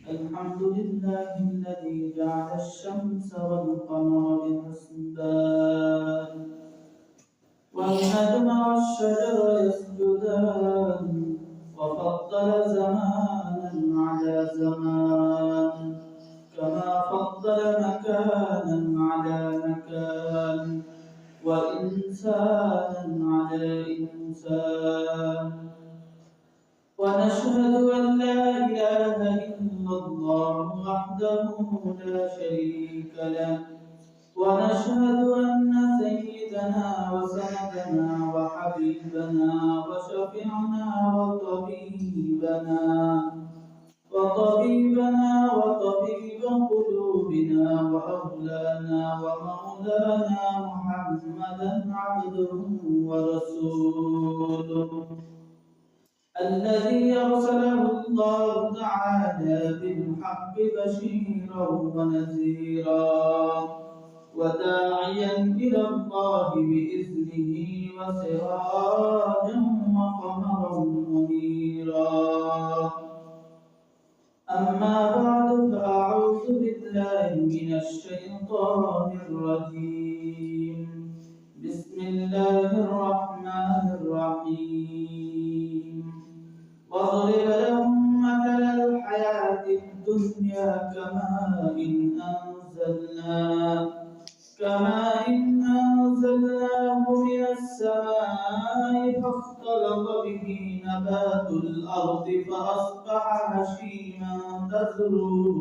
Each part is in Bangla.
الحمد لله الذي جعل الشمس والقمر بحسبان والنجم والشجر يسجدان وفضل زمانا على زمان كما فضل مكانا على مكان وإنسانا على إنسان ونشهد أن لا إله إلا الله وحده لا شريك له ونشهد أن سيدنا وسندنا وحبيبنا وشفيعنا وطبيب قلوبنا وأولانا ومولانا محمدا عبده ورسوله الذي أرسله الله تعالى بالحق بشيرا ونذيرا وداعيا إلى الله بإذنه وسراجا وقمرا منيرا أما بعد فأعوذ بالله من الشيطان الرجيم بسم الله الرحمن الرحيم واضرب لهم مثل الحياة الدنيا كماء أنزلناه من السماء فاختلط به نبات الأرض فأصبح هشيما تذروه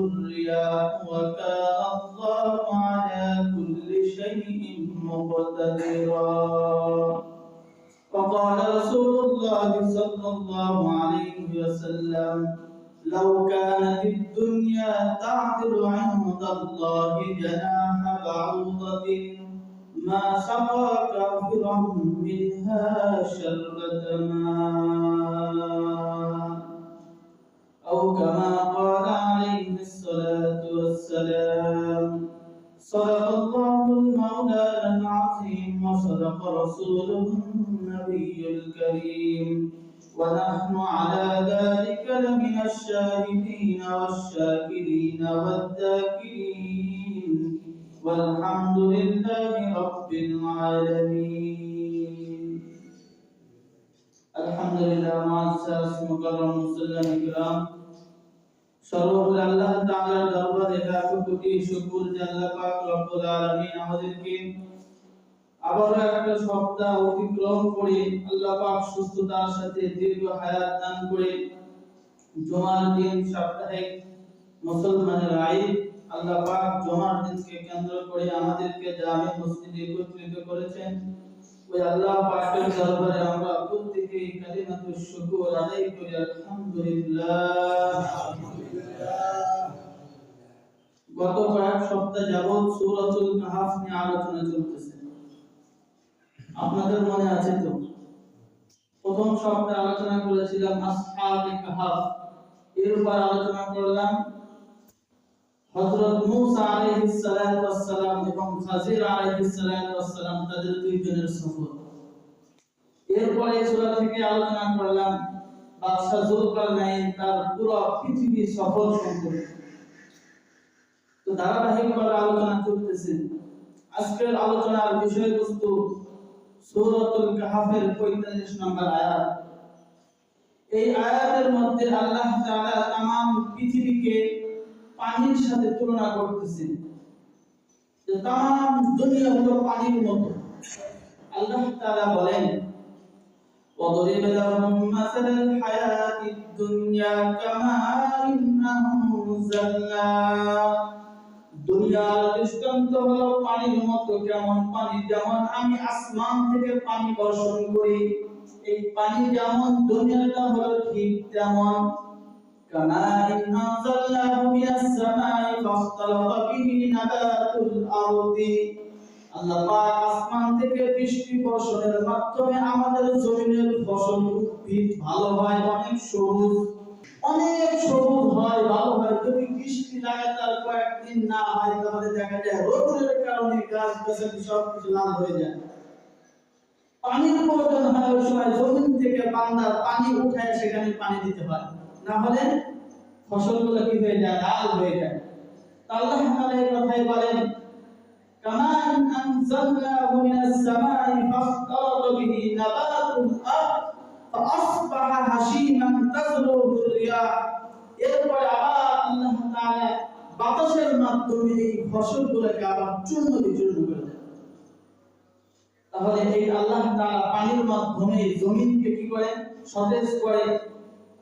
الرياح وكان الله على كل شيء مقتدرا وقال رسول الله صلى الله عليه وسلم لو كانت الدنيا تعدل عند الله جناح بعوضة ما سقى كافرا منها شربة ماء أو كما قال عليه الصلاة والسلام صدق الله المولى العظيم وصدق رسوله النبي الكريم ونحن على ذلك لمن الشاهدين والشاكرين والذاكرين والحمد لله رب العالمين الحمد لله معزز مكرم مسلم الكرام সর্বপ্রথম আল্লাহ তাআলার দরবারে লাখ কোটি শুকর যে আল্লাহ পাক রব্বুল আলামিন আমাদেরকে আবারো একটা সপ্তাহ অতিক্রম করে আল্লাহ পাক সুস্থতার সাথে দীর্ঘ হায়াত দান করে জুমার দিন সাপ্তাহিক মুসলমানের ঈদ আল্লাহ পাক জুমার দিনকে কেন্দ্র করে আমাদেরকে জামে মসজিদে একত্রিত করেছেন ওই আল্লাহ পাকের দরবারে আমরা প্রত্যেকেই কালিমাতুশ শুকর আদায় করি আলহামদুলিল্লাহ। গত কয়েক সপ্তাহ যাবত সূরাতুল কাহফ নিয়ে আলোচনা চলতেছে, আপনাদের মনে আছে তো? প্রথম সপ্তাহে আলোচনা করেছিলাম আসহাবে কাহফ, এরপর আলোচনা করলাম হযরত মূসা আলাইহিস সালাতু ওয়াস সালাম এবং খাজির আলাইহিস সালাতু ওয়াস সালাম তাদের দুইজনের সফর। এরপর এই সূরা থেকে আলোচনা করলাম বাদশা যুলকারনাইন তার পুরো পৃথিবী সফর সম্পর্কে। তো ধারাবাহিকভাবে আলোচনা চলতেছে। আজকের আলোচনার বিষয়বস্তু সূরাতুল কাহফের 45 নম্বর আয়াত। এই আয়াতের মধ্যে আল্লাহ তাআলা तमाम পৃথিবীকে পানির সাথে তুলনা করতেছেন, যে तमाम দুনিয়া হলো পানির মতো। আল্লাহ তাআলা বলেন وَضَرِبَ لَهُم مَّثَلَ الْحَيَاةِ الدُّنْيَا كَمَاءٍ أَنزَلْنَاهُ দুনিয়ার দৃষ্টান্ত হলো পানির মতো। কেমন পানি? যেমন আমি আসমান থেকে পানি বর্ষণ করি, এই পানি যেমন দুনিয়াটা হলো ঠিক তেমন। কামাইন আনজালনাহু মিনাস সামাই ফাখতালাতা বিহি নাবাতুল আরদি, আল্লাহ পাক আসমান থেকে বৃষ্টি বর্ষণের মাধ্যমে আমাদের জমিনের ফসল উদ্ভিদ ভালো হয়, অনেক সবুজ হয়, ভালো হয়। যদি বৃষ্টি লাগাতার কয়েকদিন না হয় তাহলে দেখা যায় রোদের কারণে গাছ গাছালি সবকিছু লাল হয়ে যায়। পানির প্রয়োজন হয় ওই সময় জমিন থেকে বান্দার পানি উঠায় সেখানে পানি দিতে হয়, না হলে ফসলগুলো কি হয়ে যায়, লাল হয়ে যায়। আল্লাহ তাআলা এই কথাই বলেন, কামা আনজালনাহু মিনাস সামাই ফাখতালাতা বিহি নাবাতুল আরদ ফাআসবাহা হাশীমান তাযরুহু রিয়াহ। এরপরে আবার আল্লাহ তাআলা বাতাসের মাধ্যমে এই ফসলগুলোকে আবার চূর্ণ করে দেন। তাহলে এই আল্লাহ তাআলা পানির মাধ্যমে জমিনকে কি করে, সতেজ করে।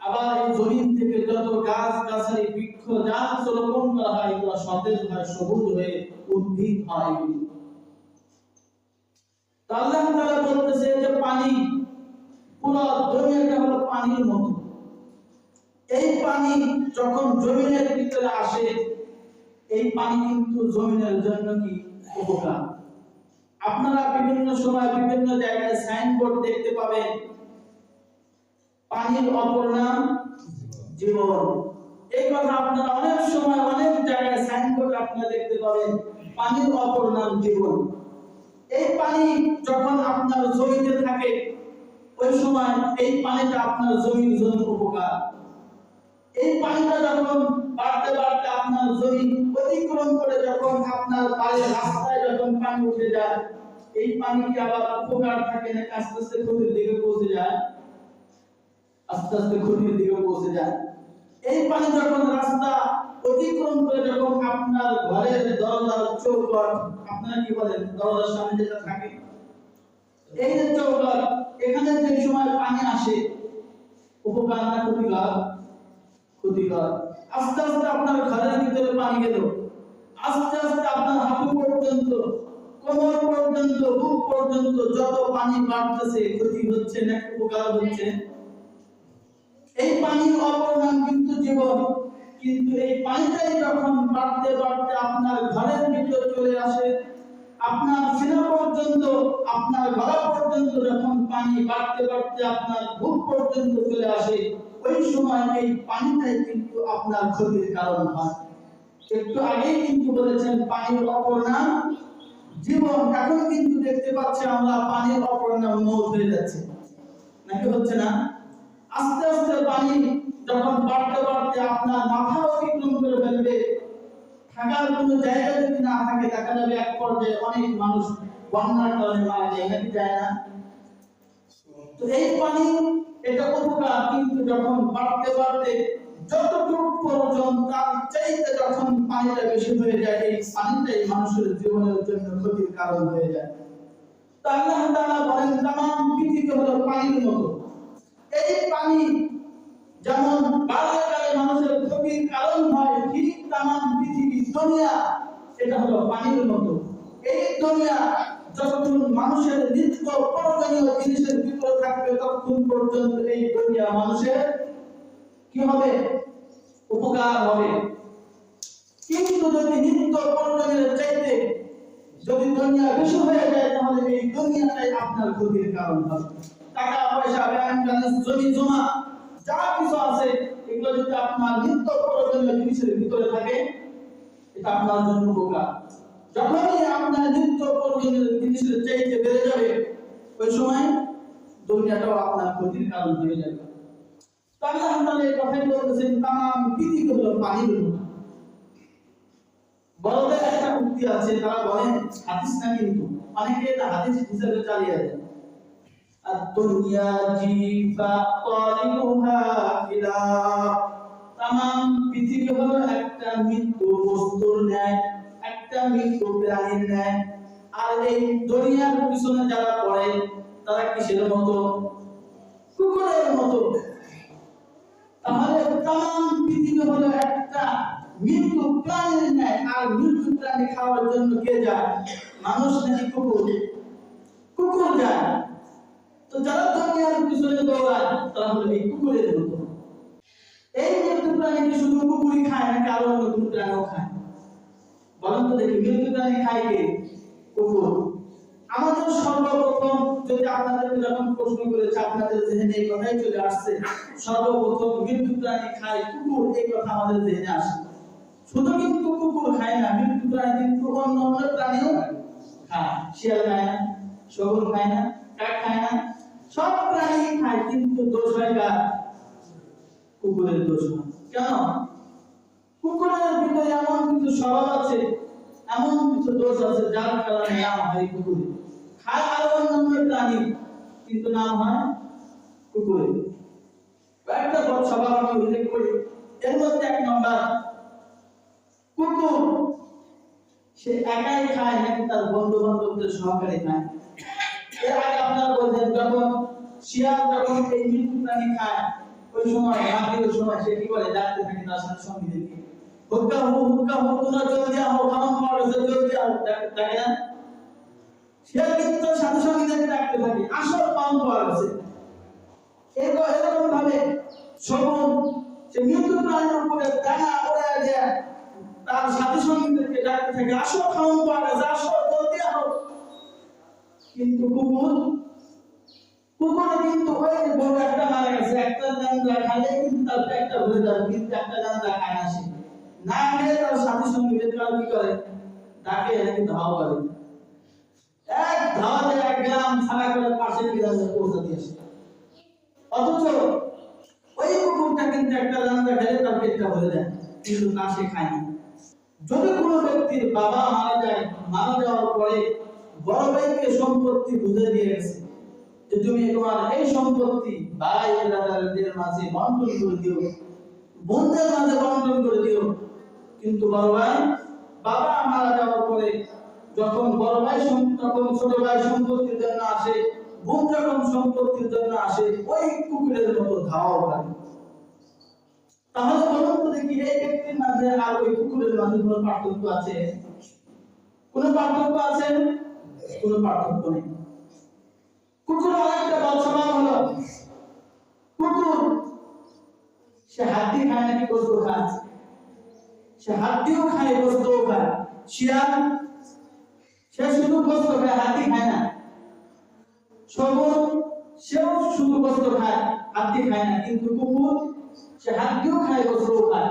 আবার এই জমিন থেকে যত গাছ গাছালি বৃক্ষ যা কিছু রোপণ করা হয় এগুলো সতেজ হয়, সবুজ হয়ে উদ্ভিদ হয়। আল্লাহ তাআলা বলতেছে যে পানি, পুরো দুনিয়াটা হলো পানির মতো। এই পানি যখন জমিনের ভিতরে আসে, এই পানি কিন্তু জমিনের জন্য কি উপকার। আপনারা বিভিন্ন সময় বিভিন্ন জায়গায় সাইনবোর্ড দেখতে পাবেন, পানির অপর নাম জীবন। এই কথা আপনারা অনেক সময় অনেক জায়গায় সাইনবোর্ড আপনারা দেখতে পাবেন, পানির অপর নাম জীবন। এই পানি যখন আপনার জমিতে থাকে ওই সময় এই পানিটা আপনার জমির জন্য উপকার। এই পানিটা যখন বাড়তে বাড়তে আপনার জমি অতিক্রম করে যখন আপনার বাড়ির রাস্তায় যখন পানি উঠে যায়, এই পানি কি আবার উপকার থাকে না আস্তে আস্তে ক্ষতির দিকে পৌঁছে যায়? আস্তে আস্তে ক্ষতির দিকে পৌঁছে যায়। এই পানি যখন রাস্তা অতিক্রম করে যখন আপনার ঘরের দরজার চৌকাঠ, আপনারা কি বলেন, দরজার সামনে যেটা থাকে, এই যে চৌকাঠ, এখানে যে সময় পানি আসে, উপকার না ক্ষতিকর? ক্ষতিকর। আস্তে আস্তে আপনার ঘরের ভিতরে পানি গেল, আস্তে আস্তে আপনার হাঁটু পর্যন্ত, কোমর পর্যন্ত, বুক পর্যন্ত যত পানি বাড়তেছে, ক্ষতি হচ্ছে না উপকার হচ্ছে? এই পানির অপর নাম কিন্তু জীবন। কিন্তু এই পানিটাই যখন বাড়তে বাড়তে আপনার ঘরের ভিতরে চলে আসে, আপনার সিনা পর্যন্ত, আপনার গলা পর্যন্ত যখন পানি বাড়তে বাড়তে আপনার বুক পর্যন্ত চলে আসে, ওই সময় এই পানিটাই কিন্তু আপনার ক্ষতির কারণ হয়। একটু আগেই কিন্তু বলেছেন পানির অপর নাম জীবন। এখন কিন্তু দেখতে পাচ্ছি আমরা পানির অপর নাম মৌত হয়ে যাচ্ছে, নাকি হচ্ছে না? আস্তে আস্তে পানি যখন বাড়তে বাড়তে আপনার মাথা অতিক্রম করে ফেলবে, থাকার কোনো জায়গা যদি না থাকে, দেখা যাবে এক পর্যায়ে অনেক মানুষ বন্যার কারণে মারা যায়, নাকি যায় না? তো এই পানি এটা উপকার, কিন্তু যখন বাড়তে বাড়তে যতটুকু প্রয়োজন তার চাইতে যখন পানিটা বেশি হয়ে যায়, এই পানিটাই মানুষের জীবনের জন্য ক্ষতির কারণ হয়ে যায়। তা আল্লাহ তাআলা বলেন, তামাম পৃথিবী হলো পানির মতো। এই পানি যেমন বাল্যকালে মানুষের ক্ষতির কারণ হয়, ঠিক তামাম পৃথিবী দুনিয়া এটা হলো পানির মতো। এই দুনিয়া যতক্ষণ মানুষের নিত্য প্রয়োজনীয় জিনিসের ভিতরে থাকবে ততক্ষণ পর্যন্ত এই দুনিয়া মানুষের কি হবে, উপকার হবে। কিন্তু যদি নিত্য প্রয়োজনের চাইতে যদি দুনিয়া বেশি হয়ে যায়, তাহলে এই দুনিয়াটাই আপনার ক্ষতির কারণ হবে। টাকা পয়সা, ব্যাংক ব্যালেন্স, জমি জমা যা কিছু আছে, এগুলো যদি আপনার নিত্য প্রয়োজনীয় জিনিসের ভিতরে থাকে, এটা আপনার জন্য উপকার। যখনই আপনার নিত্য প্রয়োজনীয় জিনিসের চাইতে বেড়ে যাবে, ওই সময় দুনিয়াটাও আপনার ক্ষতির কারণ হয়ে যাবে। তাহলে আপনারা এই কথাই বলতেছেন, তামাম পৃথিবী হলো পানির মতো। বড়দের একটা উক্তি আছে, তারা বলেন, হাদিস না কিন্তু অনেকে এটা হাদিস হিসেবে চালিয়ে দেয়, দুনিয়া জিফা তালিবুহা ইলা, তামাম পৃথিবী হলো একটা মৃত্যু বস্তুর ন্যায়, একটা মৃত্যু প্রাণীর ন্যায়। আর এই দুনিয়ার পিছনে যারা পড়ে তারা কিসের মতো? কুকুরের মতো। তাহলে তামাম পৃথিবী হলো একটা মৃত্যু প্রাণীর ন্যায়। আর মৃত্যু প্রাণী খাওয়ার জন্য কে যায়? মানুষ নাকি কুকুর? কুকুর যায়। তো যারা দুনিয়ার পিছনে দৌড়ায় তারা হলো এই কুকুরের মতো। এই মৃত্যু প্রাণী কি শুধু কুকুরই খায় নাকি আরো অন্য কোনো প্রাণীও খায়? বলেন তো দেখি, মৃত্যু প্রাণী খায় কে? কুকুর। আমাদের সর্বপ্রথম যদি আপনাদেরকে যখন প্রশ্ন করেছে, আপনাদের জেনে এই কথাই চলে আসছে, সর্বপ্রথম মৃত্যু প্রাণী খায় কুকুর, এই কথা আমাদের জেনে আসে। শুধু কিন্তু কুকুর খায় না, মৃত্যু প্রাণী কিন্তু অন্য অন্য প্রাণীও খায়। শিয়াল খায় না, শকুন খায় না, খায় না? সব প্রাণী খায়, কিন্তু দোষ হয় কার? কুকুরের দোষ হয়। কেন? কুকুরের ভিতরে এমন কিছু স্বভাব আছে, এমন কিছু দোষ আছে, যার কারণে নাম হয় কুকুর। খায় আরো অন্যান্য প্রাণী, কিন্তু নাম হয় কুকুরের। কয়েকটা বদ স্বভাব আমি উল্লেখ করি। এর মধ্যে 1 নম্বর, কুকুর সে একাই খায় নাকি তার বন্ধু বান্ধবদের সহকারে খায়? এর আগে আপনারা বলছেন, যখন শিয়াল যখন এই মৃত্যু প্রাণী খায়, ওই সময় রাতের সময় সে কি করে? ডাকতে থাকে তার সাথে সঙ্গীদেরকে, হুক্কা হু তোমরা জলদি আহো, খাবার পাওয়া গেছে, জলদি আহো, ডাকে না? শিয়াল কিন্তু তার সাথে সঙ্গীদেরকে ডাকতে থাকে, আসল পাওয়া পাওয়া গেছে। এরকম ভাবে শকুন সে মৃত্যু প্রাণীর উপরে দানা ওড়ায় দেয়, তার সাথে সঙ্গীদেরকে ডাকতে থাকে, আসো খাওয়া পাওয়া গেছে, আসো জলদি আহো। কিন্তু কুকুর কিন্তু ওই যে বড় একটা মারা গেছে, একটা জানলা খাইলে কিন্তু তার পেটটা ভরে যাবে, কিন্তু একটা জানলা খায় না। সে না খেয়ে তার সাথে সঙ্গীদের কি করে? ডাকে, নাকি ধাওয়া করে। এক ধাওয়াতে 1 গ্রাম ছাড়া করে পাশের গ্রামে পৌঁছে দিয়েছে। অথচ ওই কুকুরটা কিন্তু একটা জানলা খেলে তার পেটটা ভরে যায়, কিন্তু না, সে খায় না। যদি কোনো ব্যক্তির বাবা মারা যায়, মারা যাওয়ার পরে বড় ভাইকে সম্পত্তি বুঝে দিয়ে গেছে যে তুমি তোমার এই সম্পত্তি ভাই ব্রাদারদের মাঝে বন্টন করে দিও, বোনদের মাঝে বন্টন করে দিও। কিন্তু বড় ভাই বাবা মারা যাওয়ার পরে যখন বড় ভাই তখন ছোট ভাই সম্পত্তির জন্য আসে, বোন যখন সম্পত্তির জন্য আসে, ওই কুকুরের মতো ধাওয়া করে। তাহলে বলুন তো দেখি, এই ব্যক্তির মাঝে আর ওই কুকুরের মাঝে কোনো পার্থক্য আছে? কোনো পার্থক্য আছে? কোনো পার্থক্য নেই। কুকুর আরেকটা বদ স্বভাব হলো, কুকুর সে হাড্ডি খায় নাকি গোস্ত খায়? সে হাড্ডিও খায়, গোস্তও খায়। শিয়াল সে শুধু গোস্ত খায়, হাড্ডি খায় না। শকুন সেও শুধু গোস্ত খায়, হাড্ডি খায় না। কিন্তু কুকুর সে হাড্ডিও খায়, গোস্তও খায়।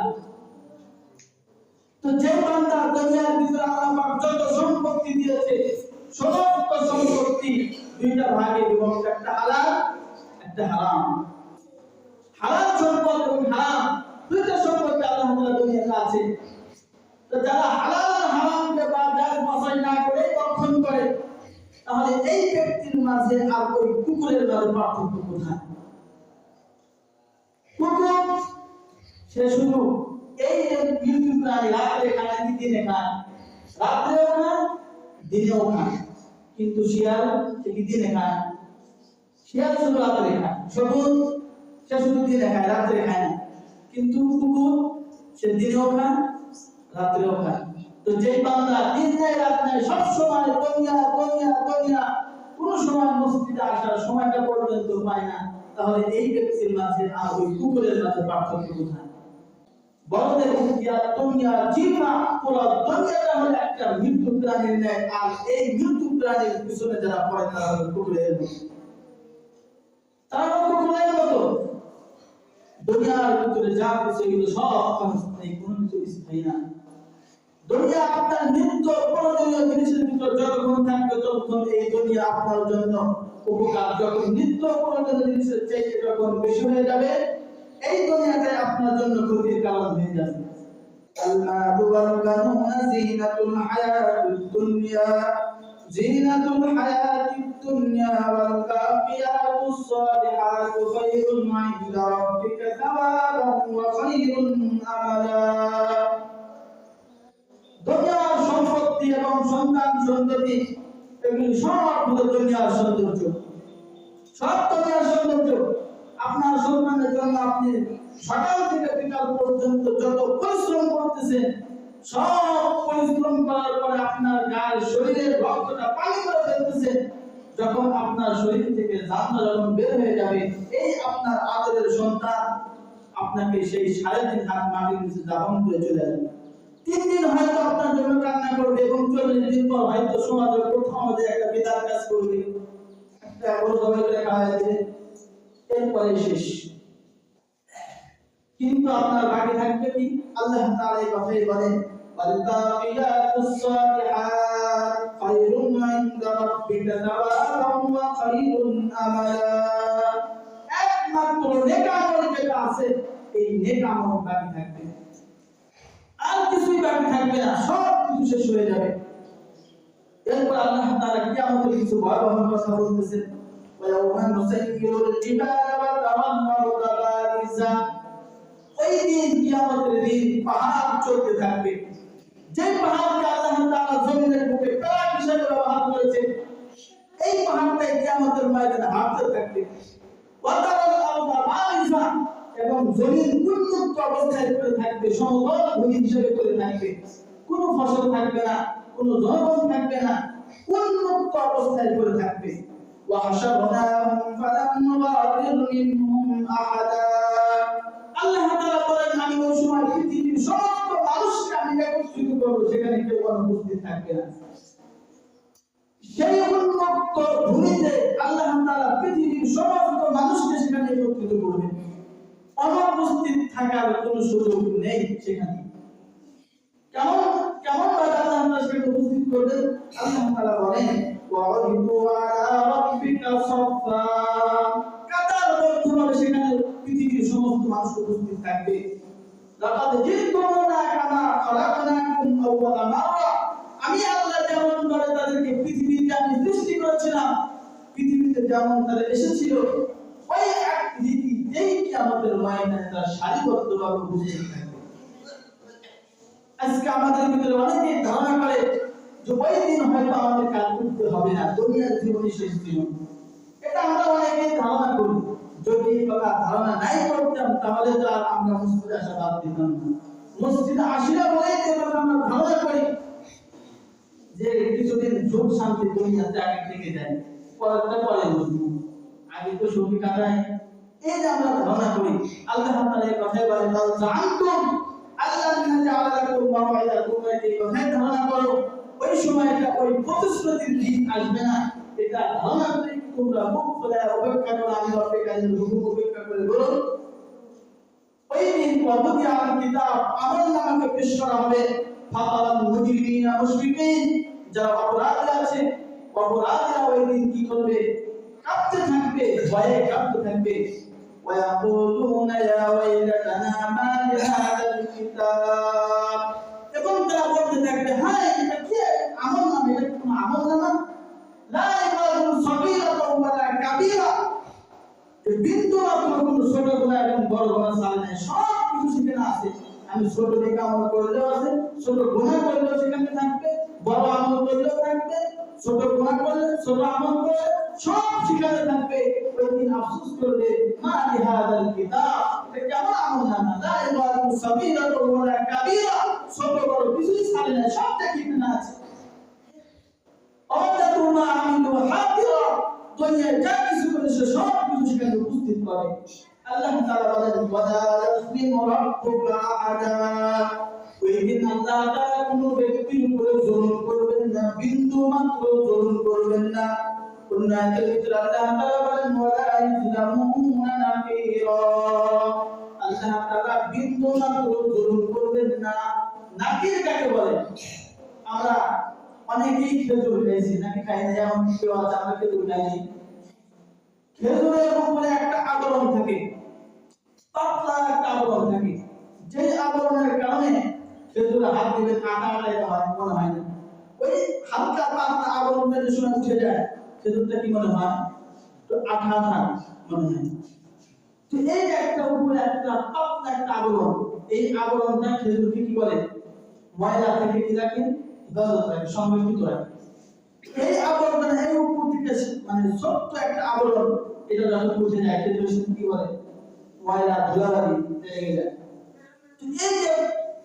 তো যে বান্দা দুনিয়ার ভিতরে আল্লাহ পাক যত সম্পত্তি দিয়েছে, সমস্ত সম্পত্তি 2টা ভাগে বিভক্ত, একটা হালাল, একটা হারাম। হালাল সম্পদ এবং হারাম 2টা সম্পত্তি আল্লাহ তাআলা দুনিয়াতে আছে। তো যারা হালাল আর হারামকে বাজার বাছাই না করে রক্ষণ করে, তাহলে এই ব্যক্তির মাঝে আর ওই কুকুরের মাঝে পার্থক্য কোথায়? কুকুর সে শুধু এই যে মৃত্যু প্রাণী রাত্রে খায় কি দিনে খায়? রাত্রেও খায়, দিনেও খায়। কিন্তু শিয়াল সে কি দিনে খায়? শিয়াল শুধু রাত্রে খায়। শকুন সে শুধু দিনে খায়, রাত্রে খায় না। কিন্তু কুকুর সে দিনেও খায়, রাত্রেও খায়। তো যে বান্দা দিন নাই রাত নাই সব সময় দুনিয়া দুনিয়া দুনিয়া, কোনো সময় মসজিদে আসার সময়টা পর্যন্ত পায় না, তাহলে এই ব্যক্তির মাঝে আর ওই কুকুরের মাঝে পার্থক্য কোথায়? বড়দের দুনিয়া দুনিয়া জীবনা পুরো দুনিয়াটা হলো একটা মৃত্যু প্রাণীর ন্যায়, আর এই মৃত্যু প্রাণীর পিছনে যারা পড়ে তারা হলো কুকুরের মতো। তারা কুকুরের মতো। দুনিয়ার ভিতরে যা কিছু এগুলো সব ক্ষণস্থায়ী, কোনো কিছু স্থায়ী না। দুনিয়া আপনার নিত্য প্রয়োজনীয় জিনিসের ভিতর যতক্ষণ থাকবে ততক্ষণ এই দুনিয়া আপনার জন্য উপকার। যখন নিত্য প্রয়োজনীয় জিনিসের চাইতে যখন বেশি হয়ে যাবে, এই দুনিয়াতে আপনার জন্য ক্ষতির কারণ হয়ে যাবে। আল-মালু ওয়াল-বানুনা যিনাতুল হায়াতিদ দুনিয়া যিনাতুল হায়াতিদ দুনিয়া ওয়াল বাকিয়াতুস সালিহাতু খায়রুন 'ইনদা রাব্বিকা সাওয়াবান ওয়া খায়রুন আমালা। দুনিয়ার সম্পত্তি এবং সন্তান সন্ততি এগুলি সব হলো দুনিয়ার সৌন্দর্য, সব দুনিয়ার সৌন্দর্য। আপনার সন্তানের জন্য আপনি সকাল থেকে বিকাল পর্যন্ত যত পরিশ্রম করতেছেন, সব পরিশ্রম করার পরে আপনার গায়ের শরীরের রক্তটা পানি করে ফেলতেছেন। যখন আপনার শরীর থেকে জানটা যখন বের হয়ে যাবে, এই আপনার আদরের সন্তান আপনাকে সেই 3.5 হাত মাটির নিচে দাফন করে চলে আসবে। 3 দিন হয়তো আপনার জন্য কান্না করবে এবং 40 দিন পর হয়তো সমাজের প্রথম যে একটা বিদার কাজ করবে, একটা বড় করে খাওয়া দিবে, এরপরে শেষ। কিন্তু আপনার বাকি থাকবে কি? আল্লাহ তাআলা এই কথাই বলেন, ওয়াল বাকিয়াতুস সালিহাত খায়রুন ইনদা রাব্বিকা সাওয়াবান ওয়া খায়রুন আমালা। একমাত্র নেক আমল যেটা আছে এই নেক আমল বাকি থাকবে, আর কিছুই বাকি থাকবে না, সব কিছু শেষ হয়ে যাবে। এরপর আল্লাহ তাআলা কিয়ামতের কিছু ভয়াবহ কথা বলতেছেন, ওয়া ইয়াওমা নুসাইয়িরুল জিবালা ওয়া তারাল আরদা বারিজা। ওই দিন কিয়ামতের দিন পাহাড় চলতে থাকবে, যে পাহাড়কে আল্লাহ তাআলা জমিনের বুকে প্রাক হিসেবে ব্যবহার করেছেন, এই পাহাড়টাই কিয়ামতের ময়দানে হাঁটতে থাকবে। ওয়া তারাল আরদা বারিজা, এবং জমিন উন্মুক্ত অবস্থায় পড়ে থাকবে, সমতল ভূমি হিসেবে পড়ে থাকবে, কোনো ফসল থাকবে না, কোনো জনগণ থাকবে না, উন্মুক্ত অবস্থায় পড়ে থাকবে। ওয়া হাশারনাহুম ফালাম নুগাদির মিনহুম আহাদা। আল্লাহ তাআলা বলেন, আমি ওই সময় পৃথিবীর সমস্ত মানুষকে আমি একত্রিত করব, সেখানে কেউ অনুপস্থিত থাকবে না। সেই উন্মুক্ত ভূমিতে আল্লাহ তাআলা পৃথিবীর সমস্ত মানুষকে সেখানে একত্রিত করবেন, অনুপস্থিত থাকার কোনো সুযোগ নেই সেখানে। কেমন কেমন ভাবে আল্লাহ তাআলা সেখানে উপস্থিত করবেন? আল্লাহ তাআলা বলেন, ওয়া'রিদু আলা রাব্বিকা সাফফা। কাতারবদ্ধভাবে সেখানে পৃথিবীর সমস্ত মানুষ উপস্থিত থাকবে। লাকাদ জি'তুমুনা কামা খালাকনাকুম আউওয়ালা মাররা। আমি আল্লাহ যেমন ভাবে তাদেরকে পৃথিবীতে আমি সৃষ্টি করেছিলাম, পৃথিবীতে যেমন তারা এসেছিল, ওই এক রীতি এই কিয়ামতের ময়দানে তারা সারিবদ্ধভাবে উপস্থিত থাকবে। আজকে আমাদের ভিতরে অনেকেই ধারণা করে যে ওই দিন হয়তো আমাদের কাজ করতে হবে না, দুনিয়ার জীবনই শেষ জীবন। এটা আমরা অনেকেই ধারণা করি। যদি এই কথা ধারণা নাই করতাম তাহলে তো আর আমরা মসজিদে আসা বাদ দিতাম না। মসজিদে আসি না বলেই তো আমরা ধারণা করি যে কিছুদিন সুখ শান্তি দুনিয়াতে আগে থেকে যায়, পরেরটা পরে বুঝবো, আগে তো সুখী কাটাই, এই যে আমরা ধারণা করি। আল্লাহ তাআলা এই কথাই বলেন, লাউ জানতুম আল্লাযিনা জাআলা লাকুম মাওঈদা, তোমরা এই কথাই ধারণা করো ওই সময়টা ওই প্রতিশ্রুতির দিন আসবে না, এটা ধারণা করে তোমরা মুখ খুলে অপেক্ষা করো, আমি অপেক্ষায় হুকুম অপেক্ষা করে বলো। ওই দিন পদ্ধতি আর কিতাব আমল নামাকে পেশ করা হবে, ফাতারাল মুজরিমিনা মুশফিকিন, যারা অপরাধী আছে অপরাধীরা ওই দিন কি করবে? কাঁপতে থাকবে, ভয়ে কাঁপতে থাকবে। ওয়া ইয়াকুলুনা ইয়া ওয়াইলাতানা মা লিহাযাল কিতাব, এবং তারা বলতে থাকবে, হায় এটা কি আমল নামা, এটা কোনো আমল নামা, লা ইয়াকুলু সাগীরাতাও ওয়ালা কাবীরা, এই বিন্দু মাত্র কোনো ছোট গুনাহ এবং বড় গুনাহ ছাড়া নাই, সব কিছু সেখানে আছে। আমি ছোট নেক আমল করলেও আছে, ছোট গুনাহ করলেও সেখানে থাকবে, বড় আমল করলেও থাকবে, ছোট গুনাহ করলে ছোট আমল করলে সব সেখানে থাকবে। ওই দিন আফসোস করবে, মা লিহাযাল কিতাব, এটা কেমন আমল নামা, লা ইয়াকুলু সাগীরাতাও ওয়ালা কাবীরা, ছোট বড় কিছুই ছাড়া নাই, সবটা সেখানে আছে। অজাতু মা আমিলু হাদিরা, দুনিয়ায় যা কিছু করেছে সব কিছু সেখানে উপস্থিত করে। আল্লাহ তাআলা বলেন, ওয়ালা ইয়াজলিমু রাব্বুকা আহাদা, ওই দিন আল্লাহ তাআলা কোনো ব্যক্তির উপরে জুলুম করবেন না, বিন্দু মাত্র জুলুম করবেন না। উন্নয়নের ভিতরে আল্লাহ তাআলা বলেন, ওয়ালা ইযলামুনা নাকিরা, আল্লাহ তাআলা বিন্দু মাত্র জুলুম করবেন না। নাকির কাকে বলে? আমরা অনেকেই খেজুর খাইছি, নাকি খাই না? যেমন কেউ আছে আমরা খেজুর খাইনি, খেজুরের উপরে একটা আবরণ থাকে, পাতলা একটা আবরণ থাকে, যে আবরণের কারণে খেজুরে হাত দিলে আটা আটা হয়, মনে হয় না। ওই হালকা পাতলা আবরণটা যে সময় উঠে যায়, খেজুরটা কি মনে হয়? তো আঠা আঠা মনে হয়। তো এই একটা উপরে একটা পাতলা একটা আবরণ, এই আবরণটা খেজুরকে কি করে? ময়লা থেকে কি রাখে? হেফাজত রাখে, সংরক্ষিত রাখে। এই আবরণটা এই উপর থেকে মানে ছোট্ট একটা আবরণ, এটা যখন উঠে যায় খেজুরের কি বলে? ময়লা ধুলাবালি লেগে যায়। এই যে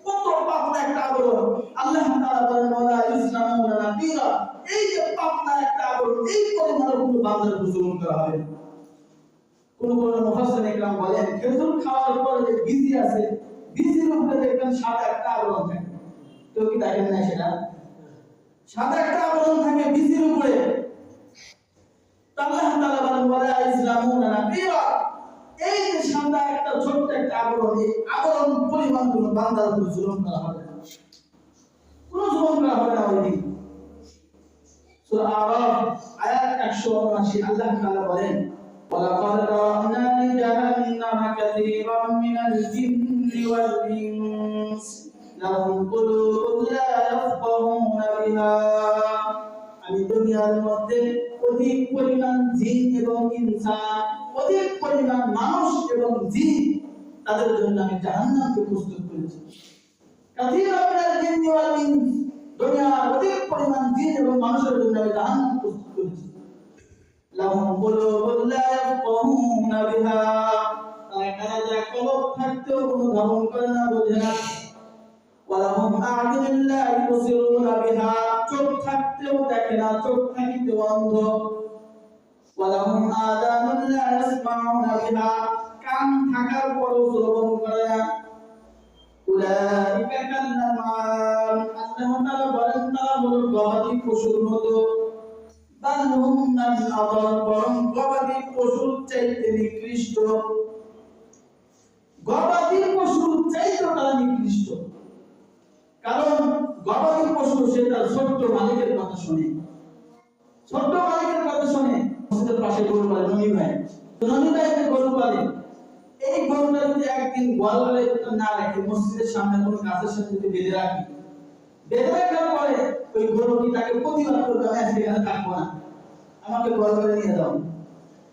কত পাতলা একটা আবরণ, আল্লাহ তাআলা বলেন, ওয়ালা ইসলামুনা নাকিরা, এই যে পাতলা একটা আবরণ, এই পরিমাণ কোনো বান্দার উপর জুলুম করা হবে। কোন মুফাসসির ইকরাম বলেন, খেজুর খাওয়ার পরে যে বীজ আছে, বীজের উপরে দেখবেন সাদা একটা আবরণ থাকে, তো কি দেখেন না সেটা? সাদা একটা আবরণ থাকে বীজের উপরে। আল্লাহ তাআলা বলেন, ওয়ালা ইসলামুনা নাকিরা, এই যে সাদা একটা ছোট্ট একটা আবরণ, এই আবরণ পরিমাণ কোনো বান্দার উপর জুলুম করা হবে না, কোনো জুলুম করা হবে না ওই দিন। সূরা আরাফ আয়াত 179 আল্লাহ তাআলা বলেন ওয়ালাকাদ রা'না লিজাহান্নামা কাসীরাম মিনাল জিন্নি ওয়াল ইনস লাহুম কুলুবুন লা ইয়াফকাহুনা বিহা। আমি দুনিয়ার মধ্যে অধিক পরিমাণ জিন এবং ইনসান, অধিক পরিমাণ মানুষ এবং জিন, তাদের জন্য আমি জাহান্নামকে প্রস্তুত করেছি। কাসীরাম মিনাল জিন্নি ওয়াল ইনস, দুনিয়ার অধিক পরিমাণ জিন এবং মানুষের জন্য আমি জাহান্নাম প্রস্তুত করেছি। লাহুম কুলুবুন লা ইয়াফকাহুনা বিহা, তারা যা কলব থাকতেও কোনো ধারণ করে না, বোঝে না। ওয়ালাহুম আ'য়ুনুন লা ইউবসিরুনা বিহা, চোখ থাকতেও দেখে না, চোখ থাকিতেও অন্ধ। ওয়ালাহুম আযানুন লা ইয়াসমাউনা বিহা, কান থাকার পরও শ্রবণ করে না। উলাইকা কান্নামাম, আল্লাহ তাআলা বলেন তারা হলো গবাদি পশুর মতো। বাল হুম মিনাল আদাল, বরং গবাদি পশুর চাইতে নিকৃষ্ট, গবাদি পশুর চাইতে তারা নিকৃষ্ট। কারণ গবাদি পশু সে তার ছোট্ট মালিকের কথা শোনে, ছোট্ট মালিকের কথা শোনে। মসজিদের পাশে গরু পালে ননি ভাই, ননি ভাই গরু পালে। এই গরুটা যদি একদিন গোয়ালঘরে না রাখে, মসজিদের সামনে কোনো গাছের সাথে যদি বেঁধে রাখি, বেঁধে রাখার পরে ওই গরুটি তাকে প্রতিবাদ করবে, আমি আজকে এখানে থাকবো না, আমাকে গোয়ালঘরে নিয়ে যাও,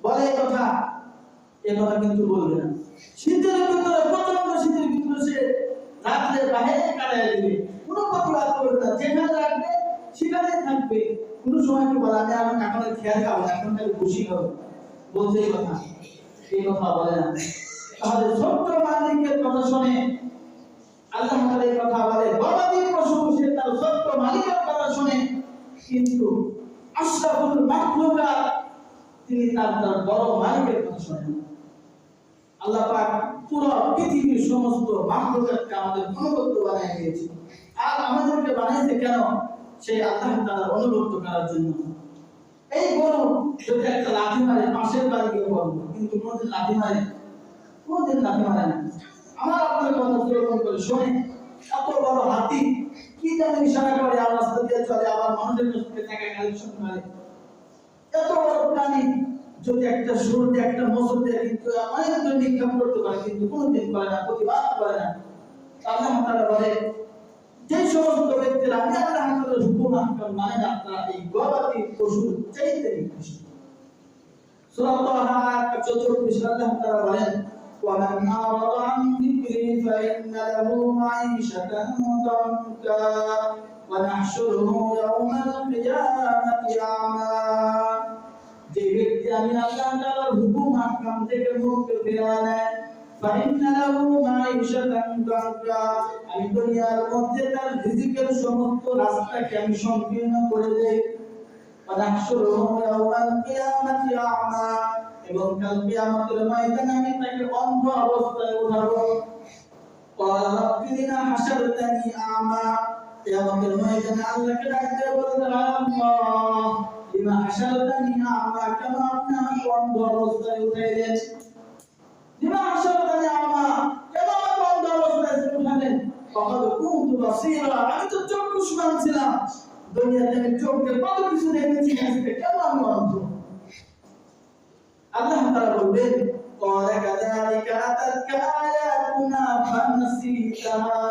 বলে এই কথা কিন্তু বলবে না। শীতের ভিতরে, প্রচন্ড শীতের ভিতরে সে রাত্রে বাইরে কাটায় দিবে, কোনো প্রতিবাদ করবে না, যেখানে রাখবে সেখানেই থাকবে। কোনো সময় কি বলে আমি আমার কাকানের খেয়াল খাবো না, এখন খালি খুশি খাবো, বলছে এই কথা বলে না। তাহলে ছোট্ট মালিকের কথা শুনে আল্লাহ তাআলা এই কথা বলে, গবাদি পশু সে তার ছোট্ট মালিকের কথা শুনে, কিন্তু আশরাফুল মাখলুকাত তিনি তার বড় মালিকের কথা শোনেন। আল্লাহ পাক পুরো পৃথিবীর সমস্ত মাখলুকাতকে আমাদের অনুগত বানিয়ে দিয়েছে। আর আমাদেরকে বানিয়েছে কেন? সেই আল্লাহ তাআলার অনুগত করার জন্য। এই গরু যদি একটা লাঠি মারে, পাশের বাড়ি গিয়ে বলবো, কিন্তু কোনদিন লাঠি মারে না। আমার আপনার কথা শ্রবণ করে শোনে। এত বড় হাতি কি জানে ইশারা করে, আর রাস্তা দিয়ে চলে, আবার মানুষের কাছ থেকে টাকা কালেকশন করে। এত বড় প্রাণী যদি একটা সুর দিয়ে, একটা মোচড় দিয়ে কিন্তু অনেক দূর নিক্ষেপ করতে পারে, কিন্তু কোনোদিন করে না, প্রতিবাদ করে না। আল্লাহ তাআলা বলে, যে সমস্ত ব্যক্তিরা আমি আল্লাহ তাআলার হুকুম আহকাম মানে না, তারা এই গবাদি পশুর চাইতে নিকৃষ্ট। সূরা তাহা 44 আল্লাহ তাআলা বলেন, ومن أعرض عن ذكري فإن له معيشة ضنكا ونحشره يوم القيامة أعمى। যে ব্যক্তি আমি আল্লাহ তাআলার হুকুম আহকাম থেকে মুখ ফিরায় নেয়, فإن له معيشة ضنكا, আমি দুনিয়ার মধ্যে তার রিজিকের সমস্ত রাস্তাকে আমি সংকীর্ণ করে দেই। ونحشره يوم القيامة أعمى, এবং কাল কিয়ামতের ময়দানে আমি তাকে অন্ধ অবস্থায় উঠাবো। قال رب لما حشرتني أعمى, কিয়ামতের ময়দানে আল্লাহকে ডাকতে বলবে, আল্লাহ লিমা হাশারতানি আ'মা, কেন আপনি আমাকে অন্ধ অবস্থায় উঠাইলেন? লিমা হাশারতানি আ'মা, কেন আমাকে অন্ধ অবস্থায় উঠালেন? ফাকাদ কুনতু বাসীরা, আমি তো চক্ষুষ্মান ছিলাম, দুনিয়াতে আমি চোখে কত কিছু দেখেছি, আজকে কেন আমি অন্ধ? আল্লাহ তাআলা বলবেন, قال كذلك أتتك آياتنا فنسيتها,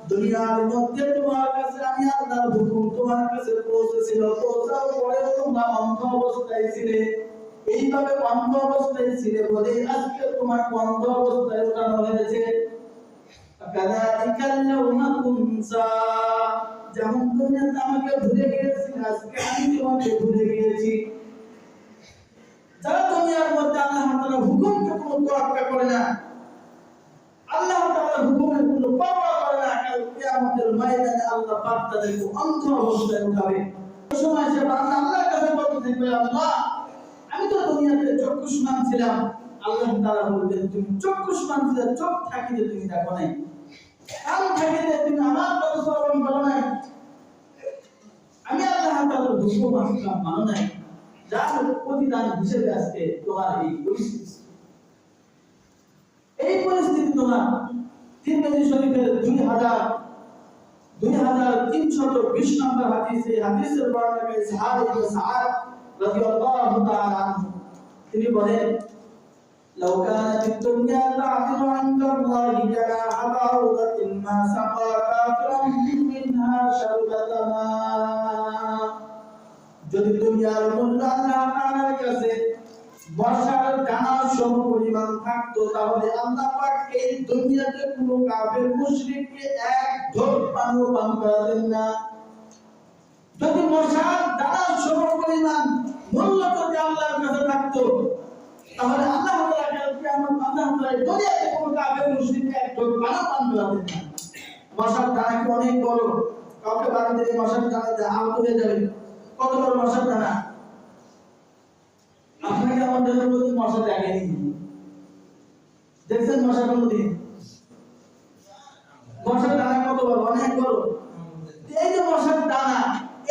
দুনিয়ার মধ্যে তোমার কাছে আমি আল্লাহর হুকুম তোমার কাছে পৌঁছেছিল, পৌঁছার পরে তোমরা অন্ধ অবস্থায় ছিলে, এইভাবে অন্ধ অবস্থায় ছিলে বলে আজকে তোমার অন্ধ অবস্থায় উঠানো হয়েছে। কাযালিকা লাউনা কুনসা, যেমন দুনিয়াতে আমাকে ভুলে গিয়েছিলে, আজকে আমি তোমাকে ভুলে গিয়েছি। যারা দুনিয়ার মধ্যে আল্লাহ তাআলার হুকুমকে কোনো তোয়াক্কা করে না, আল্লাহ তাআলার হুকুমের কোনো পাওয়া করে না, কাল কিয়ামতের ময়দানে আল্লাহ পাক তাদেরকে অন্ধ অবস্থায় উঠাবে। ওই সময় সে বান্দা আল্লাহর কাছে বলতে থাকবে, আল্লাহ আমি তো দুনিয়াতে চক্ষুষ্মান ছিলাম। আল্লাহ তাআলা বলবেন, তুমি চক্ষুষ্মান ছিলে, চোখ থাকিতে তুমি দেখো নাই, কান থাকিতে তুমি আমার কথা শ্রবণ করো নাই, আমি আল্লাহ তাআলার হুকুম আহকাম মানো নাই, যার প্রতিদান হিসেবে আজকে তোমার এই পরিস্থিতি তোমার। তিরমিজি শরীফের 2000 2320 নম্বর হাদিসে হাদিসের বর্ণনাকারী সাহাবী ইবনে সাআদ রাদিয়াল্লাহু তাআলা আনহু তিনি বলেন لو كانت الدنيا تعدل عند الله جناح بعوضة ما سقى كافرا منها شربة ماء যদি দুনিয়ার মূল্য আল্লাহ তাআলার কাছে বর্ষার দানা সমপরিমাণ থাকতো তাহলে আল্লাহ পাক এই দুনিয়াতে কোনো কাফের মুশরিককে এক ঢোক পানি পান করাতেন না। যদি বর্ষার দানা সমপরিমাণ মূল্য যদি আল্লাহর কাছে থাকতো তাহলে আল্লাহ তাআলা কিয়ামত আল্লাহ তাআলা দুনিয়াতে কোনো কাফের মুশরিককে এক ঢোক পানি পান করাতেন না। বর্ষার দানা কি অনেক বড়, কাউকে বাড়ি দিলে বর্ষার দানা আহত হয়ে যাবে। কত বড় বর্ষার দানা? আপনাকে আমাদের কোনদিন মশা দেখেনি, দেখছেন মশা কোনদিন? মশার দানা কত বড়? অনেক বড়। এই যে মশার দানা,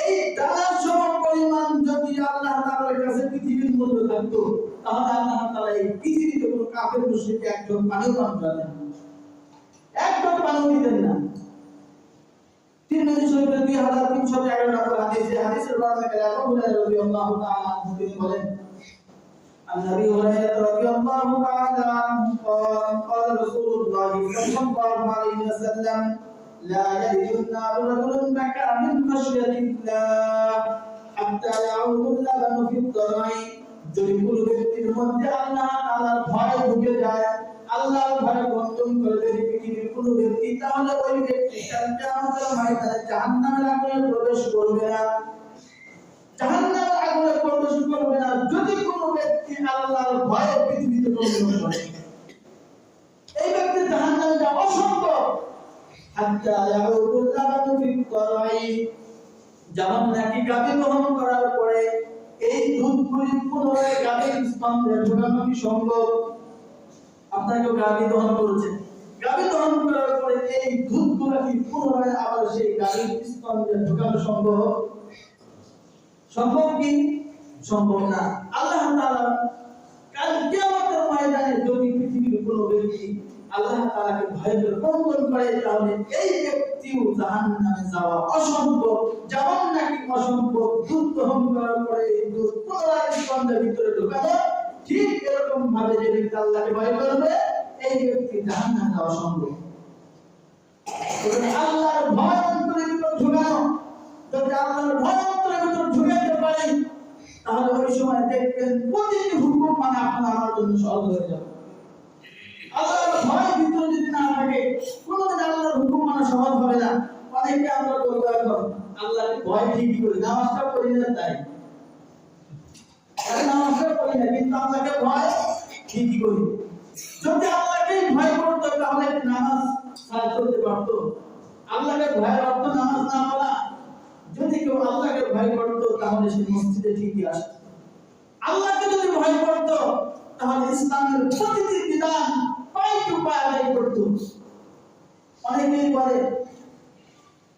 এই দানার সম পরিমাণ যদি আল্লাহ তাআলার কাছে পৃথিবীর মধ্যে থাকতো তাহলে আল্লাহ তাআলা এই পৃথিবীতে কোনো কাফের মুশরিককে এক ঢোক পানিও পান করাতেন না, এক ঢোক পানিও দিতেন না। তিরমিজি শরীফের 2311 নম্বর হাদিসে হাদিসের বর্ণনাকারী আবু হুরায়রা রাদিয়াল্লাহু তাআলা আনহু তিনি বলেন عن ابي هريره رضي الله تعالى عنه قال قال رسول الله صلى الله عليه وسلم لا يلج النار رجل بكى من خشيه الله حتى يعود اللبن في الضرع যদি কোনো ব্যক্তির মধ্যে আল্লাহ তাআলার ভয় ঢুকে যায়, আল্লাহর ভয় বন্ধন করে যদি পৃথিবীর কোনো ব্যক্তি, তাহলে ওই ব্যক্তি কিয়ামতের ময়দানে জাহান্নামের আগুনে প্রবেশ করবে না, জাহান্নামের আগুনে প্রবেশ করবে না যদি কোনো ব্যক্তি আল্লাহর ভয়ে পৃথিবীতে প্রবেশ করে। এই ব্যক্তি জাহান্নামে যাওয়া অসম্ভব। হাত্তা ইয়াউদুল লাবানু ফিত তারাই, যেমন নাকি গাভী দহন করার পরে এই দুধগুলি পুনরায় গাভীর স্তন্যে ঢোকানো কি সম্ভব? আপনাকে গাভী দহন করেছে, গাভী দহন করার পরে এই দুধগুলো কি পুনরায় আবার সেই গাভীর স্তন্যে ঢোকানো সম্ভব? সম্ভব কি? সম্ভব না। আল্লাহ তাআলা কাল কিয়ামতের ময়দানে যদি পৃথিবীর কোনো ব্যক্তি আল্লাহ তাআলাকে ভয় করে বন্ধন করে তাহলে এই ব্যক্তিও জাহান্নামে যাওয়া অসম্ভব। যেমন নাকি অসম্ভব দুধ দহন করার পরে এই দুধ পুনরায় স্তন্যের ভিতরে ঢোকানো, ঠিক এরকম ভাবে যে ব্যক্তি আল্লাহকে ভয় করবে এই ব্যক্তি জাহান্নামে যাওয়া সম্ভব। আল্লাহর ভয় অন্তরের ভিতর ঢোকানো, যদি আল্লাহর ভয় অন্তরের ভিতর ঢুকাতে পারি তাহলে ওই সময় দেখবেন প্রতিটি হুকুম মানে আপনার আমার জন্য সহজ হয়ে যাবে। আল্লাহর ভয় ভিতরে যদি না থাকে কোনোদিন আল্লাহর হুকুম মানা সহজ হবে না। অনেকে আমরা বলবো এখন আল্লাহকে ভয় ঠিকই করি, নামাজটা পড়ি না, তাই নামাজটা পড়ি না কিন্তু আল্লাহকে ভয় ঠিকই করি। যদি আল্লাহকেই ভয় করতো তাহলে নামাজ ছাড়া চলতে পারতো? আল্লাহকে ভয় করতো নামাজ না পড়া? যদি কেউ আল্লাহকে ভয় করতো তাহলে সে মসজিদে ঠিকই আসতো। আল্লাহকে যদি ভয় করতো তাহলে ইসলামের প্রতিটি বিধান পাই টু পাই আদায় করতো। অনেকেই বলে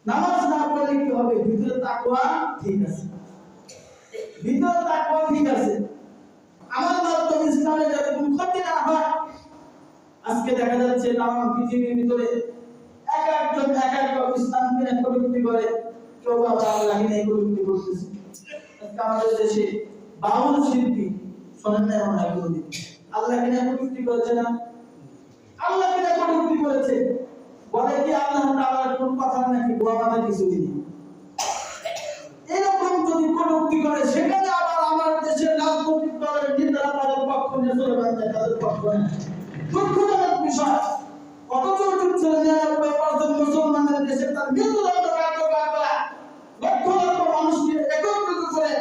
নামাজ না পড়লে কি হবে? ভিতরে তাকওয়া ঠিক আছে, ভিতরে তাকওয়া ঠিক আছে, আমার মাধ্যমে ইসলামের যাতে কোনো ক্ষতি না হয়। আজকে দেখা যাচ্ছে নাম পৃথিবীর ভিতরে এক একজন এক এক ইসলামকে কটূক্তি করে, কেউ আবার আল্লাহকে নিয়ে কটূক্তি করতেছে। আজকে আমাদের দেশে বাউল শিল্পী শোনেন না এমন হয় কোনদিন আল্লাহকে নিয়ে কটূক্তি করেছে না? আল্লাহকে নিয়ে কটূক্তি করেছে, বলে কি আল্লাহ তাআলার কোন কথা নাকি গোয়া মাথা কিছুই নেই। এরকম যদি কটূক্তি করে সেখানে আবার আমার দেশের রাজনৈতিক দলের নেতারা তাদের পক্ষ নিয়ে চলে যায়, তাদের পক্ষ নেয়। দুঃখজনক বিষয়, অথচ 99% মুসলমানদের দেশে তার মৃত্যুদণ্ড কার্যকর করা, লক্ষ লক্ষ মানুষকে একত্রিত করে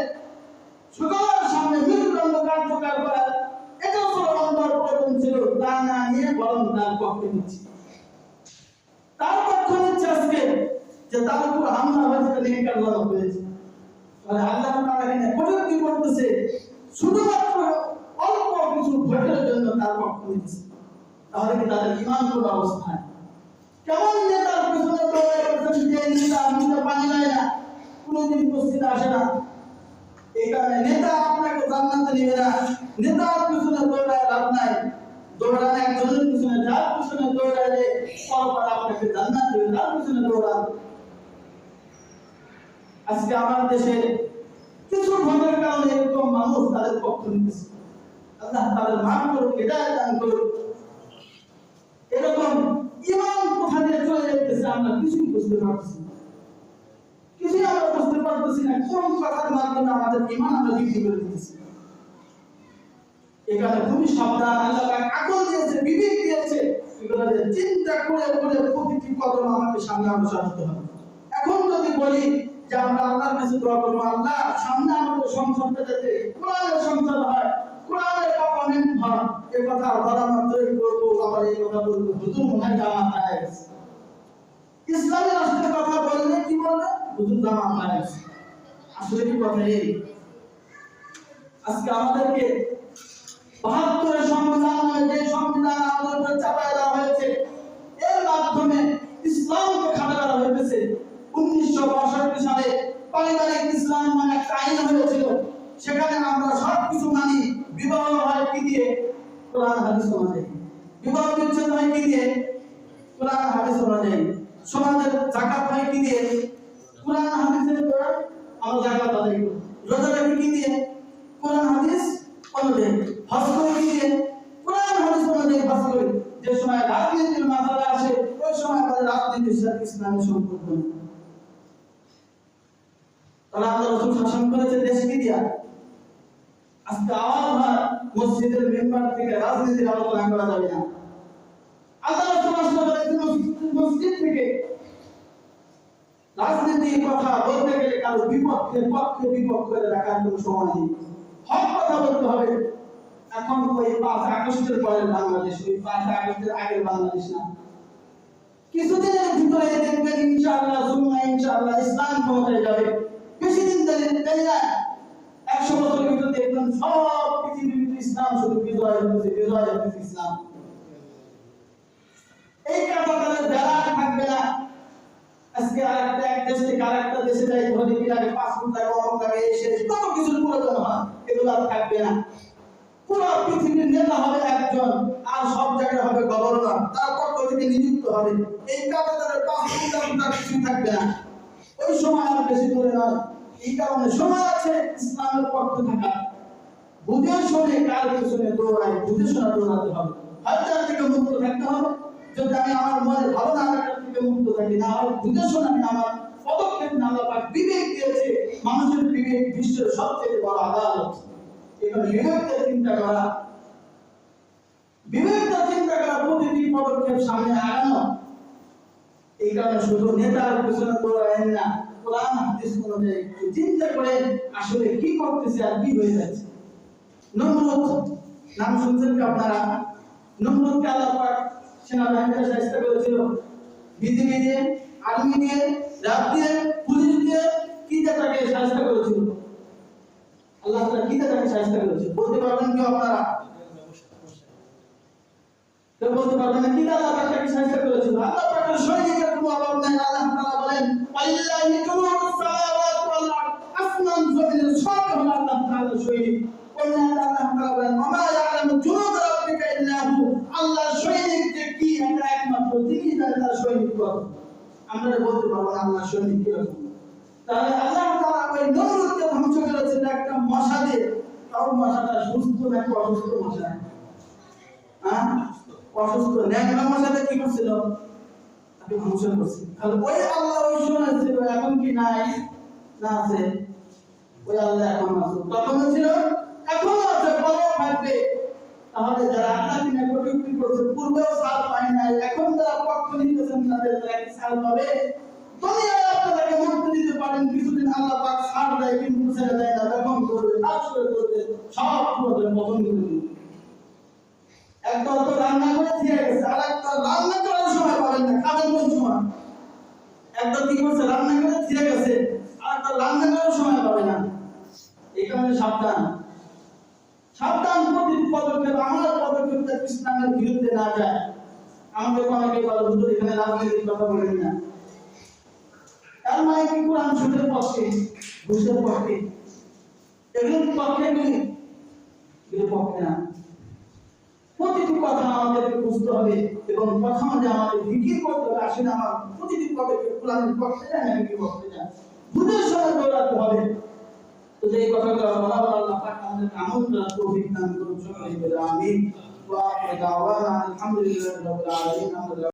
সকলের সামনে মৃত্যুদণ্ড কার্যকর করা, এটা মুসলমানদের প্রয়োজন ছিল, তা না নিয়ে বরং তার পক্ষে নিচ্ছে, তার পক্ষ নিচ্ছে আজকে যে তার উপর হামলা হয়েছে, নেককার করা হয়েছে। মানে আল্লাহ তাআলা এখানে কটূক্তি করতেছে শুধুমাত্র অল্প কিছু ভোটের জন্য তার পক্ষ নিচ্ছে। তাহলে কি তাদের ঈমান কোন অবস্থায়? কেমন নেতার পিছনে দৌড়ে করছেন যে নেতা মুখে পানি নেয় না, কোনোদিন মসজিদে আসে না, এই কারণে নেতা আপনাকে জান্নাতে নেবে না। নেতার পিছনে দৌড়ায় লাভ নাই, দৌড়ান একজনের পিছনে, যার পিছনে দৌড়ালে পরপর আপনাকে জান্নাত দেবে, তার পিছনে দৌড়ান। আজকে আমার দেশে কিছু ভোটের কারণে এরকম মানুষ তাদের পক্ষ নিতেছে। আল্লাহ তাদের মাফ করুক, হিদায়াত দান করুক। এরকম ইমান কোথা দিয়ে চলে যাইতেছে আমরা কিছুই বুঝতে পারতেছি না, কিছুই আমরা বুঝতে পারতেছি না। কোন কথার মাধ্যমে আমাদের ইমান আমরা বিক্রি করে দিতেছি। এখানে খুবই সাবধান। আল্লাহ পাক আকল দিয়েছে, বিবেক দিয়েছে, এগুলো চিন্তা করে করে প্রতিটি কদম আমাকে সামনে অগ্রসর হতে হবে। এখন যদি বলি যে আমরা আল্লাহর কাছে দোয়া করবো, আল্লাহ সামনে আমাদের সংসদটা যাতে কোরআনের সংসদ হয়, কোরআনের পার্লামেন্ট হয়, এই কথা বলা মাত্রই করবো, আবার এই কথা বলবো হুজুর মনে হয় জামাত হয়ে গেছে। ইসলামী রাষ্ট্রের কথা বললে কি বলবে? হুজুর জামাত হয়ে গেছে। আসলে কি কথা এই? আজকে আমাদেরকে ৭২ সংবিধান নামে যে সংবিধান আমাদের উপর চাপায় দেওয়া হয়েছে, এর মাধ্যমে ইসলামকে খাটো করা হয়েছে। ১৯৬২ সালে পারিবারিক ইসলাম নামে একটা আইন হয়েছিল, সেখানে আমরা সবকিছু মানি। বিবাহ হয় কি দিয়ে? কোরআন হাদিস অনুযায়ী। বিবাহ বিচ্ছেদ হয় কি দিয়ে? কোরআন হাদিস অনুযায়ী। সমাজের যাকাত হয় কি দিয়ে? কোরআন হাদিসের দ্বারা আমরা যাকাত আদায় করি। রোজা রাখি কি দিয়ে? কোরআন হাদিস অনুযায়ী। হজ করি কি দিয়ে? কোরআন হাদিস অনুযায়ী হজ করি। যে সময় রাজনীতির মাথায় আসে, ওই সময় আমাদের রাজনীতির সাথে ইসলামের সম্পর্ক নেই। তাহলে আল্লাহ রাসূল শাসন করেছে দেশ কি দিয়া? আজকে আওয়াজ হয় মসজিদের মেম্বার থেকে রাজনীতির আলোচনা করা যাবে না। আল্লাহ রাসূল শাসন করেছে মসজিদ থেকে রাজনীতির কথা বলতে গেলে কারো বিপক্ষে পক্ষে বিপক্ষে রাখার কোনো সময় নেই। হক কথা বলতে হবে। এখন ওই ৫ আগস্টের পরের বাংলাদেশ, ওই ৫ আগস্টের আগের বাংলাদেশ না। কিছুদিনের ভিতরে দেখবেন ইনশাআল্লাহ ইনশাআল্লাহ ইসলাম ক্ষমতায় যাবে। বেশি দিন দেরি না, ১০০ বছরের ভিতরে দেখবেন সব পৃথিবীর ইসলাম শুধু বিজয় হচ্ছে ইসলাম। এই কাটাতারের বেড়া থাকবে না। আজকে আরেকটা এক দেশ থেকে আরেকটা দেশে যাই ধরে কি লাগে, পাসপোর্ট লাগে, অমুক লাগে, এই শেষ কত কিছুর প্রয়োজন হয়, এগুলো আর থাকবে না। পুরো পৃথিবীর নেতা হবে একজন, আর সব জায়গায় হবে গভর্নর, তার পক্ষ থেকে নিযুক্ত হবে। এই কাটাতারের পাসপোর্ট কিছু থাকবে না। ওই সময় আর বেশি দূরে নয়। এই কারণে সময় আছে ইসলামের পক্ষে থাকা। বুঝে শুনে কার পেছনে দৌড়াই, বুঝে শুনে দৌড়াতে হবে। হত্যার থেকে মুক্ত থাকতে হবে। যদি আমি আমার মনে ভালো না লাগার থেকে মুক্ত থাকি, না হয় বুঝে শুনে আমি আমার পদক্ষেপ না আল্লাহ পাক বিবেক দিয়েছে। মানুষের বিবেক বিশ্বের সবচেয়ে বড় আদালত। এখানে বিবেকটা চিন্তা করা, প্রতিটি পদক্ষেপ সামনে আগানো। এই কারণে শুধু নেতার পেছনে দৌড়ায়েন না, কোরআন হাদিস অনুযায়ী চিন্তা করেন আসলে কি করতেছে আর কি হয়ে যাচ্ছে। নমরুদ নাম শুনছেন কি আপনারা? নমরুদকে আল্লাহ পাক সেনাবাহিনীরা শায়েস্তা করেছিল। বিজিবি দিয়ে, আর্মি দিয়ে, র্যাব দিয়ে, পুলিশ দিয়ে, কি দিয়ে তাকে শায়েস্তা করেছিল? আল্লাহ তাআলা কি দিয়ে তাকে শায়েস্তা করেছিল বলতে পারবেন কি আপনারা? কেউ বলতে পারবেন না কি দিয়ে আল্লাহ পাক তাকে শায়েস্তা করেছিল? আল্লাহ পাকের সৈনিকের কোনো অভাব নাই। আল্লাহ তাআলা বলেন আল্লাহি জুনুদুস সামাওয়াতি ওয়াল আরদ, আসমান জমিনের সব হলো আল্লাহ তাআলার সৈনিক। আল্লাহ তাআলা বলেন ওমা ইয়ালামু জুনুদ রাব্বিকা ইল্লা হু, আল্লাহর সৈনিক যে কি এটা একমাত্র তিনি জানেন তার সৈনিক কত। আমরা বলতে পারবো না আল্লাহর সৈনিক কি রকম। তাহলে আল্লাহ তাআলা ওই নমরুদকে ধ্বংস করেছেন একটা মশা দিয়ে। তাও মশাটা সুস্থ নাকি অসুস্থ মশা? হ্যাঁ, অসুস্থ। ন্যাংরা মশাটা কি করছিল? তাকে ধ্বংস করছে। তাহলে ওই আল্লাহ ওই সময় ছিল, এখন কি নাই? না আছে। ওই আল্লাহ এখন আছে, তখন ছিল, এখনো আছে, পরেও থাকবে। তাহলে যারা আল্লাহ কিনা কটূক্তি করছে, পূর্বেও সাল পায় নাই, এখন যারা পক্ষ নিতেছেন তাদের তারা কি সাল পাবে? দুনিয়ায় আপনাদেরকে মুক্তি দিতে পারেন, কিছুদিন আল্লাহ পাক ছাড় দেয়, কিন্তু ছেড়ে দেয় না। যখন করবে আসলে করবে সব পুরোদের পছন্দ করে দিবে। একদল তো রান্না করে দিয়ে গেছে, আর একদল রান্না করার সময় পাবেন না, খাবেন কোন সময়? একদল কি করছে, রান্না করে দিয়ে গেছে, আর একদল রান্না করার সময় পাবে না। এই কারণে সাবধান, সাবধান। প্রতিটি পদক্ষেপ আমার পদক্ষেপটা ইসলামের বিরুদ্ধে না যায়। আমাদের অনেকে বলে হুজুর এখানে রাজনীতির কথা বলেন না। তার মানে কি কোরআন সুদের পক্ষে, ঘুষের পক্ষে, এগুলোর পক্ষে নয়, এগুলোর পক্ষে না। প্রতিটি কথা আমাদেরকে বুঝতে হবে এবং কথা মধ্যে আমাদের জিকির করতে হবে। আসলে আমার প্রতিটি পদক্ষেপ কোরআনের পক্ষে যায় নাকি বিপক্ষে যায়। বুঝে শুনে দৌড়াতে হবে। তো এই কথাটা মহান আল্লাহ পাক আমাদেরকে আমল করার তৌফিক দান করুন। সকলে বলে আমিন। ওয়া আখিরু দাওয়ানা আলহামদুলিল্লাহি রাব্বিল আলামিন।